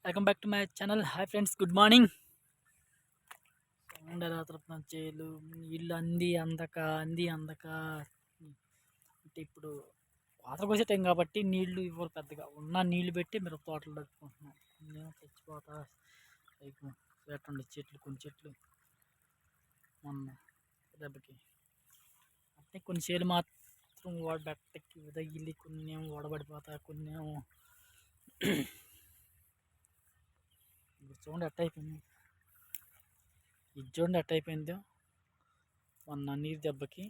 Welcome back to my channel. Hi friends, good morning. ఉండరాత్రత్నం చేలు ఇల్లు అందక అంటే ఇప్పుడు వాటర్ కోసే టైం కాబట్టి నీళ్లు ఇవ్వరు పెద్దగా. ఉన్న నీళ్లు పెట్టి మిరప తోటలు దట్టుకుంటున్నాం. నేను చచ్చిపోతా పెట్టండి చెట్లు, కొన్ని చెట్లు మొన్న దెబ్బకి అంటే కొన్ని చేలు మాత్రం బెట్టకి తగిలి, కొన్ని ఏమో వడబడిపోతా, కొన్ని ఏమో చూడండి ఎట్ట అయిపోయిందో మొన్న నీరు దెబ్బకి.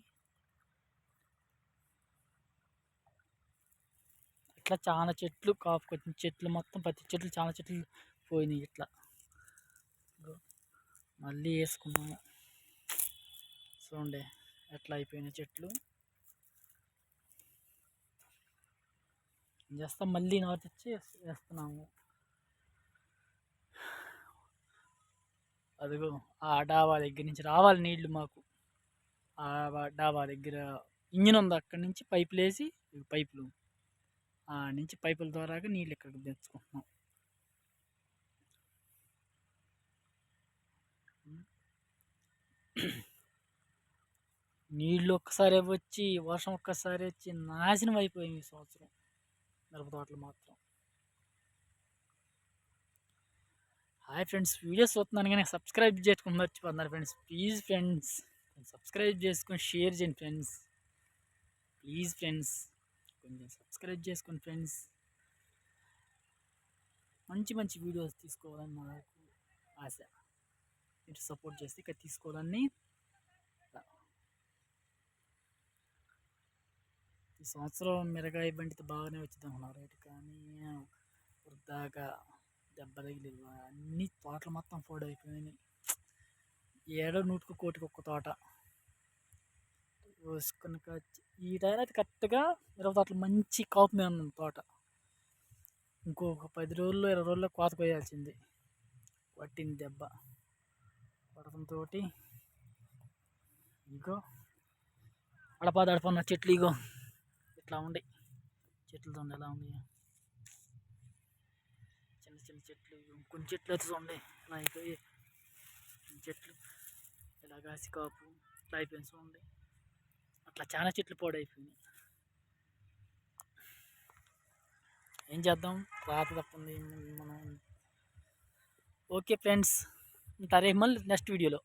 ఇట్లా చాలా చెట్లు కాపుకొచ్చిన చెట్లు మొత్తం ప్రతి చెట్లు చాలా చెట్లు పోయినాయి. ఇట్లా మళ్ళీ వేసుకున్నాము. చూడండి ఎట్లా అయిపోయినాయి చెట్లు. చేస్తాం, మళ్ళీ నారు తెచ్చి వేస్తున్నాము. అదిగో ఆ డాబా దగ్గర నుంచి రావాలి నీళ్లు మాకు. ఆ డాబా దగ్గర ఇంజిన్ ఉంది, అక్కడి నుంచి పైపులు వేసి పైపులు నుంచి పైపుల ద్వారా నీళ్ళు ఇక్కడికి తెచ్చుకుంటున్నాం. నీళ్ళు ఒక్కసారి వచ్చి, వర్షం ఒక్కసారి వచ్చి నాశనం అయిపోయింది ఈ సంవత్సరం మిరప తోటలు మాత్రం. హాయ్ ఫ్రెండ్స్, వీడియోస్ చూస్తున్నాను కానీ సబ్స్క్రైబ్ చేసుకుని మర్చిపోతున్నారు ఫ్రెండ్స్. ప్లీజ్ ఫ్రెండ్స్, సబ్స్క్రైబ్ చేసుకొని షేర్ చేయండి ఫ్రెండ్స్. ప్లీజ్ ఫ్రెండ్స్, కొంచెం సబ్స్క్రైబ్ చేసుకోండి ఫ్రెండ్స్. మంచి మంచి వీడియోస్ తీసుకోవాలని నాకు ఆశ. మీరు సపోర్ట్ చేస్తే ఇక్కడ తీసుకోవాలని. ఈ సంవత్సరం మిరగాయ బండితో బాగానే వచ్చింది అనుకున్నారు రేటు, కానీ వృద్ధాగా దెబ్బ తగిలేదు. అన్ని తోటలు మొత్తం ఫోడ్ అయిపోయినాయి. ఏడో నూటికి కోటికి ఒక్క తోట కనుక. ఈ టైం అయితే కరెక్ట్గా మిరప తోటలు మంచి కాపు మీద ఉంది తోట. ఇంకొక 10 రోజుల్లో 20 రోజుల్లో కోత కోయాల్సింది. పట్టింది దెబ్బ పడటంతో. ఇగో అడపన్న చెట్లు ఇగో ఇట్లా ఉండే చెట్లతో ఎలా ఉన్నాయి. చిన్న చిన్న చెట్లు, కొన్ని చెట్లు అయితే చూడండి ఇలా అయిపోయి. చెట్లు ఇలా కాసి కాపు ఇట్లా అయిపోయింది చూడండి. అట్లా చాలా చెట్లు పాడైపోయినాయి. ఏం చేద్దాం, రాత తప్పంది మనం. ఓకే ఫ్రెండ్స్, రేపు మళ్ళీ నెక్స్ట్ వీడియోలో.